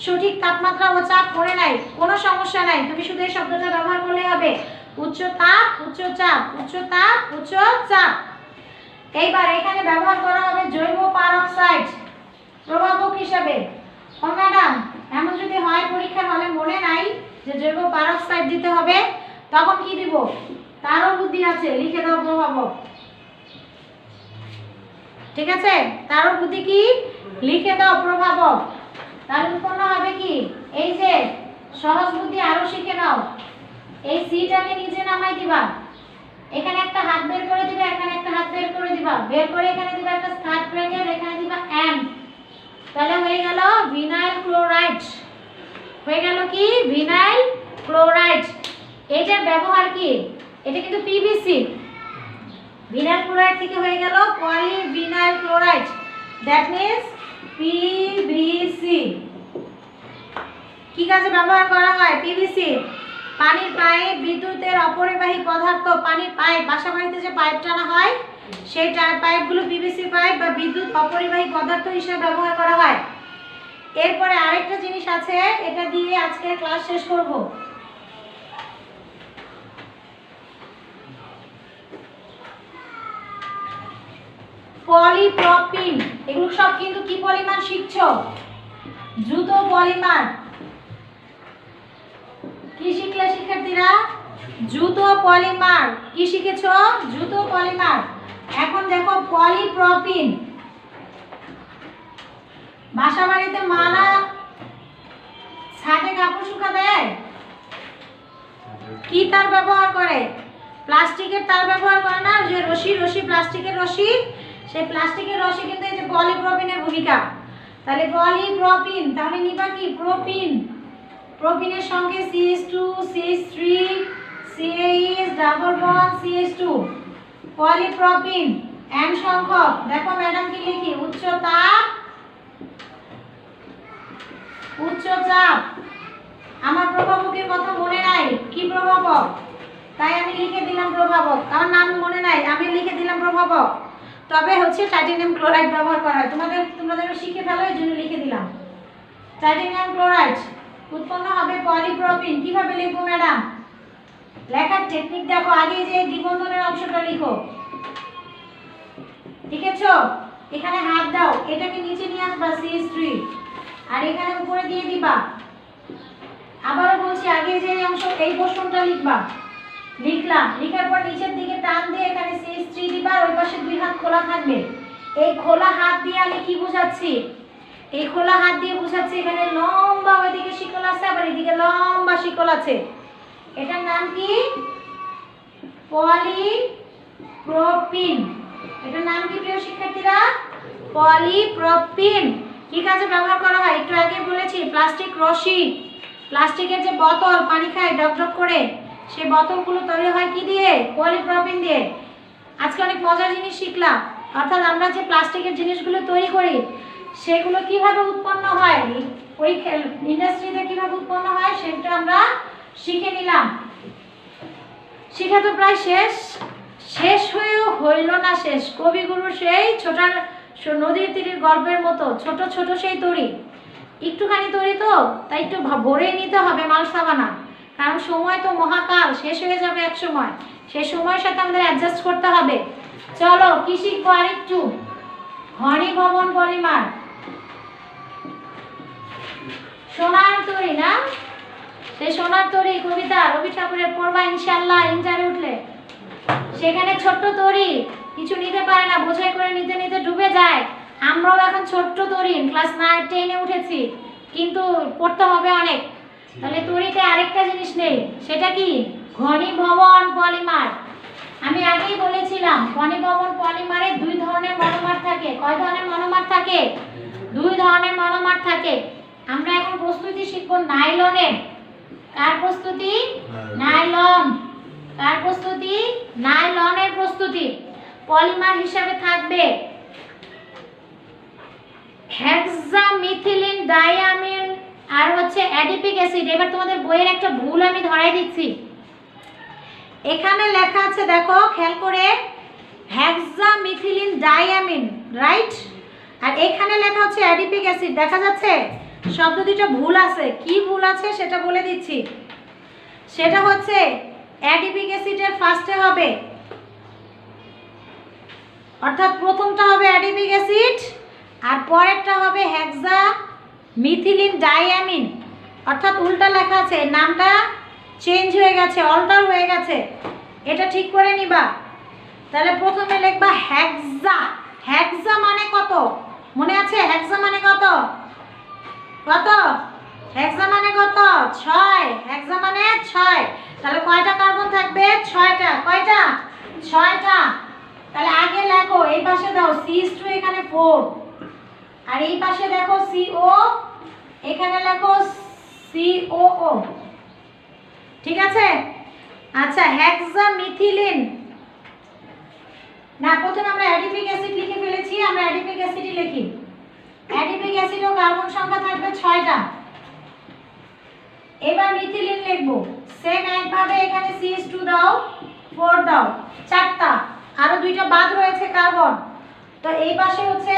সঠিক তাপমাত্রা ও চাপ মনে নাই, কোনো সমস্যা নাই, তুমি শুধু এই শব্দটা ব্যবহার করলে হবে। উচ্চ তাপ উচ্চ চাপ, উচ্চ তাপ উচ্চ চাপ। এইবার এখানে ব্যবহার করা হবে জৈব পারক্সাইড প্রভাবক হিসাবে। ও ম্যাডাম এমন যদি হয় পরীক্ষার হলে মনে নাই যে জৈব পারক্সাইড দিতে হবে, তখন কি দিব? তারও বুদ্ধি আছে, লিখে দাও প্রভাবক। ঠিক আছে, তারও বুদ্ধি কি? লিখে দাও প্রভাবক। তাহলে উৎপন্ন হবে কি? এই যে সহজ বুদ্ধি আরো শিখে নাও। এই সিটাকে নিচে নামাই দিবা, এখানে একটা হাত বের করে দিবা, এখানে একটা হাত বের করে দিবা, বের করে এখানে দিবা একটা স্টার্ট ব্র্যাকেট, এখানে দিবা n। তাহলে হয়ে গেল ভিনাইল ক্লোরাইড। হয়ে গেল কি? Vinyl chloride. এটার ব্যবহার কি? এটা কিন্তু পিভিসি, ভিনাইল ক্লোরাইড থেকে হয়ে গেল polyvinyl chloride, that means PVC. কি কাজে ব্যবহার করা হয় পিভিসি? পানির পাইপ, বিদ্যুতের অপরিবাহী পদার্থ, পানির পাইপ, বাসাবাড়িতে যে পাইপ টানা হয় সেই পাইপগুলো পিভিসি পাইপ বা বিদ্যুৎ অপরিবাহী পদার্থ হিসেবে ব্যবহার করা হয়। এরপরে আরেকটা জিনিস আছে, এটা দিয়ে আজকে ক্লাস শেষ করব। পলিপ্রপিন। এগুলো সব কিন্তু কি পলিমার শিখছো? দ্রুত পলিমার। কি শিখলে শিক্ষার্থীরা? দ্রুত পলিমার। কি শিখেছো? দ্রুত পলিমার। এখন দেখো পলিপ্রপিন। বাসা বাড়িতে মারা ছাদে কাপড় শুকা দেয়, কি তার ব্যবহার করে? প্লাস্টিকের তার ব্যবহার করে না, যে রশি প্লাস্টিকের রশি, সেই প্লাস্টিকের রশি কিন্তু এই যে পলিপ্রপিনের ভূমিকা। তাহলে পলিপ্রপিন, তাহলে নিবা কি? প্রোপিন। প্রোপিনের সঙ্গে CH2 CH3 CH double bond CH2, পলিপ্রপিন n সংখ্যক। দেখো ম্যাডাম কি লিখি? উচ্চ তাপ উচ্চ চাপ। আমার প্রভাবকের কথা মনে নাই, কি প্রভাবক? তাই আমি লিখে দিলাম প্রভাবক, আমার নাম মনে নাই, আমি লিখে দিলাম প্রভাবক। তবে হচ্ছে টাইটানিয়াম ক্লোরাইড ব্যবহার করা হয়, তোমাদের শিখে ফেলো, এই জন্য লিখে দিলাম টাইটানিয়াম ক্লোরাইড। উৎপন্ন হবে পলিপ্রপিন। কিভাবে লিখবো ম্যাডাম? লেখার টেকনিক দেখো, আগে যে দ্বিবন্ধনের অংশটা লিখো, লিখেছো? এখানে হাত দাও, এটাকে নিচে নিয়ে আসবা CH3, আর এখানে উপরে দিয়ে দিবা। আবারও বলছি, আগে যে অংশ এই পোর্শনটা লিখবা, লিখলাম, লিখার পর নিচের দিকে টান দিয়ে এখানে CH3 দিবা, ওই পাশে দুই হাত খোলা থাকবে। এই খোলা হাত দিয়ে আমি কি বোঝাচ্ছি? এই খোলা হাত দিয়ে বোঝাচ্ছি এখানে লম্বা ওইদিকে শিকল আছে, আবার এদিকে লম্বা শিকল আছে। এটার নাম কি? পলিপ্রপিন। এটার নাম কি প্রিয় শিক্ষার্থীরা? পলিপ্রপিন। কি কাজে ব্যবহার করা হয়? একটু আগে বলেছি, প্লাস্টিক রশি, প্লাস্টিকের যে বোতল পানি খায় ডক ডক করে, সেই বোতলগুলো তৈরি হয় কি দিয়ে? পলিপ্রপিন দিয়ে। আজকে অনেক মজার জিনিস শিখলাম। অর্থাৎ আমরা যে প্লাস্টিকের জিনিসগুলো তৈরি করি সেগুলো কিভাবে উৎপন্ন হয়, ওই ইন্ডাস্ট্রিতে কিভাবে উৎপন্ন হয় সেটা আমরা শিখে নিলাম। শিখা তো প্রায় শেষ হয়েও হইল না শেষ। কবিগুরু সেই ছোট নদীর তীরের গল্পের মতো ছোট ছোট সেই তরি, একটুখানি তরি তো তাই একটু ভরে নিতে হবে মালসাবানা, কারণ সময় তো মহাকাল, শেষ হয়ে যাবে এক সময়, সেই সময়ের সাথে আমাদের অ্যাডজাস্ট করতে হবে। চলো কি শিখবো আরেকটু, ঘনীভবন পলিমার, সোনার তরি না, সেই সোনার তরি কবিতা রবি ঠাকুরের পড়বা ইনশাল্লাহ ইন্টারে উঠলে। সেখানে ছোট্ট তরি কিছু নিতে পারে না, বোঝাই করে নিতে নিতে ডুবে যায়। আমরাও এখন ছোট্ট তরি ক্লাস 9-10-এ উঠেছি, কিন্তু পড়তে হবে অনেক। তাহলে তরিতে আরেকটা জিনিস নেই, সেটা কি? ঘনীভবন পলিমার। আমি আগেই বলেছিলাম ঘনীভবন পলিমারে 2 ধরনের মনোমার থাকে। কয় ধরনের মনোমার থাকে? 2 ধরনের মনোমার থাকে। আমরা এখন প্রস্তুতি শিখবো নাইলনের। কার প্রস্তুতি? নাইলন। কার প্রস্তুতি? নাইলনের প্রস্তুতি। পলিমার হিসাবে থাকবে হেক্সামিথিলিন ডাইয়ামিন আর হচ্ছে অ্যাডিপিক অ্যাসিড। এবার তোমাদের বইয়ের একটা ভুল আমি ধরাই দিচ্ছি। এখানে লেখা আছে দেখো খেয়াল করে, হেক্সামিথিলিন ডাইয়ামিন, রাইট? আর এখানে লেখা হচ্ছে অ্যাডিপিক অ্যাসিড, দেখা যাচ্ছে? শব্দ দুটো ভুল আছে। কি ভুল আছে সেটা বলে দিচ্ছি। সেটা হচ্ছে অ্যাডিপিক অ্যাসিডের ফার্স্টে হবে, অর্থাৎ প্রথমটা হবে অ্যাডিপিক অ্যাসিড আর পরেরটা হবে হেক্সামিথিলিন ডাইয়ামিন, অর্থাৎ উল্টা লেখা আছে, নামটা চেঞ্জ হয়ে গেছে, অল্টার হয়ে গেছে, এটা ঠিক করে নিবা। তাহলে প্রথমে লিখবা হেক্সা। হেক্সা মানে কত মনে আছে? হেক্সা মানে কত? কত? হেক্সা মানে কত? 6। হেক্সা মানে 6। তাহলে কয়টা কার্বন থাকবে? 6টা। কয়টা? 6টা। তাহলে আগে লেখো, এই পাশে দাও CH2, এখানে 4, আর এই পাশে দেখো CO, এখানে লেখো COO, ঠিক আছে? আচ্ছা, হেক্সামিথিলিন না, প্রথমে আমরা অ্যাডিপিক অ্যাসিড লিখে ফেলেছি, আমরা অ্যাডিপিক অ্যাসিডই লিখি। অ্যাডিপিক অ্যাসিড ও কার্বন সংখ্যা থাকবে 6টা। এবার মিথিলিন লিখবো, সেম একভাবে এখানে CH2 দাও, 4 দাও, 4টা, আরো 2টা বাদ রয়েছে কার্বন। তো এই পাশে হচ্ছে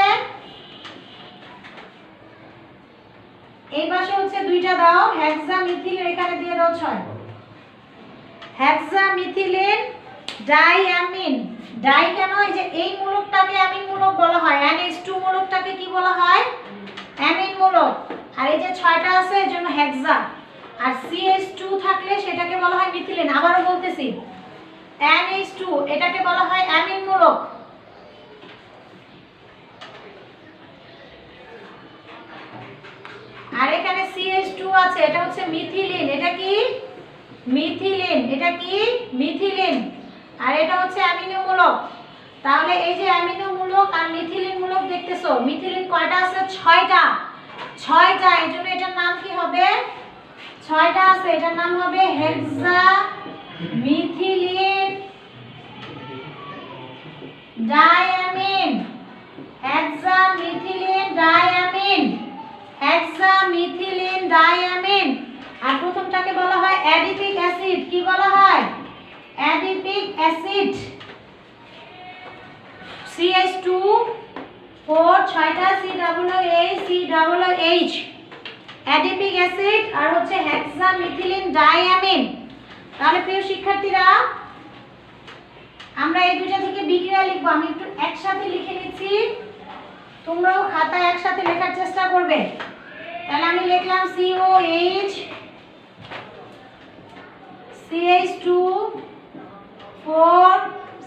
2টা দাও, হেক্সামিথিলিন এখানে দিয়ে দাও 6। Hexamethylene diamine. ডাই কেন? এই যে এই মূলকটাকে অ্যামিন মূলক বলা হয়, NH2 মূলকটাকে কি বলা হয়? অ্যামিন মূলক। আর এই যে 6টা আছে এর জন্য হেক্সা, আর CH2 থাকলে সেটাকে বলা হয় মিথিলিন। আবারও বলতেছি, NH2 এটাকে বলা হয় অ্যামিন মূলক। আর এখানে CH2 আছে, এটা হচ্ছে মিথিলিন। এটা কি? মিথিলিন। এটা কি? মিথিলিন। আর এটা হচ্ছে অ্যামিনো মূলক। তাহলে এই যে অ্যামিনো মূলক আর মিথিলিন মূলক দেখতেছো, মিথিলিন কয়টা আছে? 6টা। 6টা, এই জন্য এটার নাম কি হবে? 6টা আছে, এটার নাম হবে hexamethylene diamine. Hexamethylene diamine. Hexamethylene diamine. আর প্রথমটাকে বলা হয় অ্যাডিপিক অ্যাসিড। কি বলা হয়? Adipic acid. CH2 4, 6টা COOH, অ্যাডিপিক অ্যাসিড আর হচ্ছে হেক্সামিথিলিন ডাইয়ামিন। তাহলে প্রিয় শিক্ষার্থীরা, আমরা এই দুটো থেকে বিক্রিয়া লিখবো। আমি একটু একসাথে লিখে নিচ্ছি, তোমরাও খাতায় একসাথে লেখার চেষ্টা করবে। তাহলে আমি লিখলাম COH, CH2 4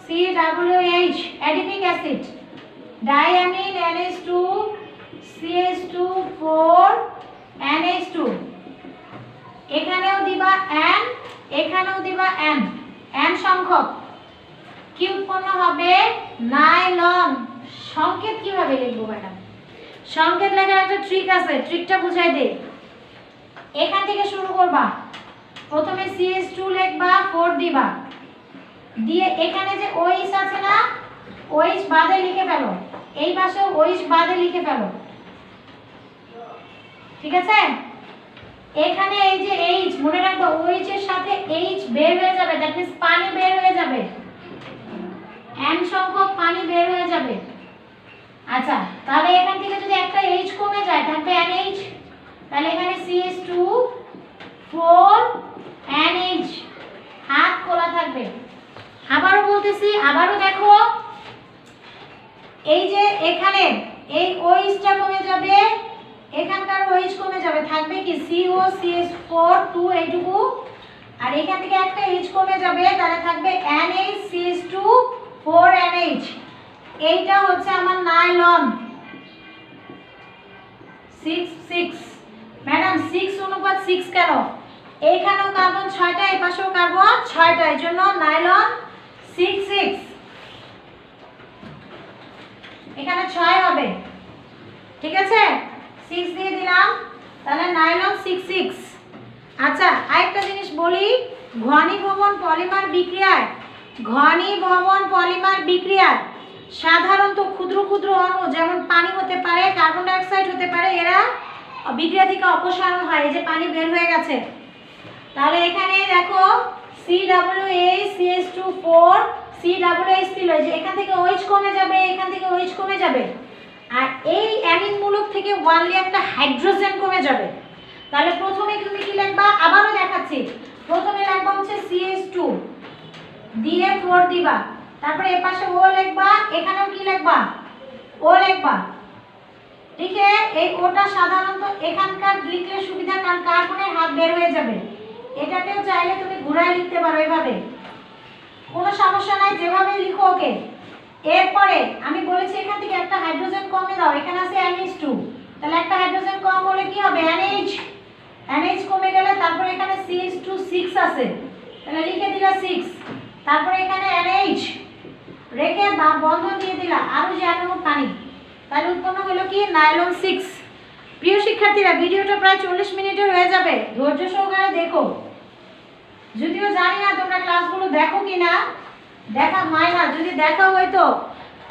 COOH, adipic acid, diamine NH2 CH2 4 NH2। এখানেও দিবা N, এখানেও দিবা N, N সংখ্যক। কি উৎপন্ন হবে? নাইলন। সংকেত কিভাবে লিখবো ম্যাডাম? সংকেত লেখার একটা ট্রিক আছে, ট্রিকটা বুঝাই দে। এখান থেকে শুরু করবা, প্রথমে CH2 লিখবা, 4 দিবা, দিয়ে এখানে যে OH আছে না, OH বাদে লিখে ফেলো, এই পাশে OH বাদে লিখে ফেলো, ঠিক আছে? এখানে এই যে H মনে রাখবো, OH এর সাথে H বের হয়ে যাবে, দ্যাট মিন্স পানি বের হয়ে যাবে, n সংখ্যক পানি বের হয়ে যাবে। আচ্ছা, তাহলে এখান থেকে যদি একটা H কমে যায় থাকবে NH, তাহলে এখানে CH2 4 NH, হাত খোলা থাকবে। আবারও বলতেছি, আবারও দেখো, এই যে এখানে এই OH-টা কমে যাবে, এখানকার OH কমে যাবে, থাকবে কি CO CH4 2 এইটুকু, আর এখান থেকে একটা H কমে যাবে, তাহলে থাকবে NH CH2 4 NH। এইটা হচ্ছে আমার নাইলন 6 6। ম্যাডাম 6:6 কেন? এইখানেও কার্বন 6টা, এই পাশেও কার্বন 6টা, এর জন্য নাইলন 6 6। এখানে 6 হবে, ঠিক আছে? 6 দিয়ে দিলাম, তাহলে নাইলন 6 6। আচ্ছা, আরেকটা জিনিস বলি, ঘনীভবন পলিমার বিক্রিয়ায়, ঘনীভবন পলিমার বিক্রিয়ায় সাধারণত ক্ষুদ্র ক্ষুদ্র অণু যেমন পানি হতে পারে, কার্বন ডাই অক্সাইড হতে পারে, এরা বিক্রিয়া থেকে অপসারণ হয়। এই যে পানি বের হয়ে গেছে, তাহলে এখানে দেখো COOH CH2 4 COOH ছিল, যে এখান থেকে OH কমে যাবে, এখান থেকে OH কমে যাবে, আর এই অ্যামিন মূলক থেকে ওয়ানলি একটা হাইড্রোজেন কমে যাবে। তাহলে প্রথমে তুমি কি লিখবা, আবারও দেখাচ্ছি, প্রথমে লিখবা হচ্ছে CH2 দিয়ে 4 দিবা, তারপরে এই পাশে O লিখবা, এখানেও কি লিখবা, O লিখবা। ঠিক আছে, এই ওটা সাধারণত এখানকার লিখলে সুবিধা, কারণ কার্বনের হাত বের হয়ে যাবে। এটাকেও চাইলে তুমি ঘুরায় লিখতে পারো, এইভাবে কোনো সমস্যা নাই, যেভাবে লিখো ওকে। এরপরে আমি বলেছি এখান থেকে একটা হাইড্রোজেন কমে দাও, এখানে আছে NH2, তাহলে একটা হাইড্রোজেন কম হলে কি হবে, NH কমে গেলে তারপরে এখানে CH2 6 আছে, তাহলে লিখে দিলা 6, তারপরে এখানে NH রেখে বা বন্ধন দিয়ে দিলা, আরো যে আনো পানি, তাহলে উৎপন্ন হলো কি নাইলন 6। প্রিয় শিক্ষার্থীরা, ভিডিওটা প্রায় 40 মিনিটের হয়ে যাবে, ধৈর্য সহকারে দেখো। যদিও জানি না তোমরা ক্লাসগুলো দেখো কিনা, দেখা হয় না, যদি দেখা হইতো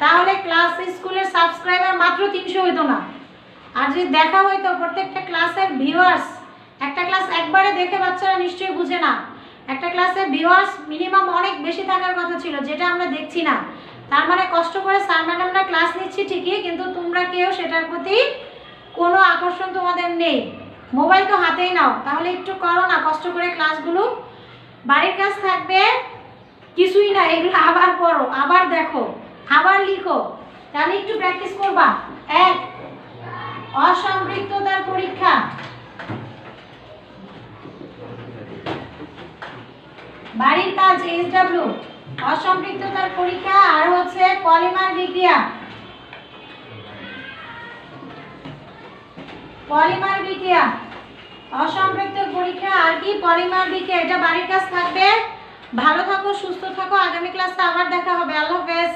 তাহলে ক্লাস স্কুলের সাবস্ক্রাইবার মাত্র 300 হইতো না, আর যদি দেখা হইতো প্রত্যেকটা ক্লাসের ভিউয়ার্স, একটা ক্লাস একবারে দেখে বাচ্চারা নিশ্চয়ই বুঝে না, একটা ক্লাসের ভিউয়ার্স মিনিমাম অনেক বেশি থাকার কথা ছিল, যেটা আমরা দেখছি না। তার মানে কষ্ট করে স্যার ম্যাডামরা ক্লাস নিচ্ছি ঠিকই, কিন্তু তোমরা কেউ সেটার প্রতি কোনো আকর্ষণ তোমাদের নেই। মোবাইল তো হাতেই নাও, তাহলে একটু করো না কষ্ট করে ক্লাসগুলো, বাড়ির কাজ থাকবে, কিছুই না, এগুলো আবার পড়ো, আবার দেখো, আবার লিখো, তাহলে একটু প্র্যাকটিস করবা। 1 অসম্পৃক্ততার পরীক্ষা, বাড়ির কাজ SW, অসম্পৃক্ততার পরীক্ষা, আর হচ্ছে পলিমার বিক্রিয়া, পলিমার বিক্রিয়া, অসম্পৃক্ত পরীক্ষা, আর কি পলিমার বিক্রিয়া, এটা বাড়ির কাজ থাকবে। ভালো থাকো, সুস্থ থাকো, আগামী ক্লাসে আবার দেখা হবে। আল্লাহ হাফেজ।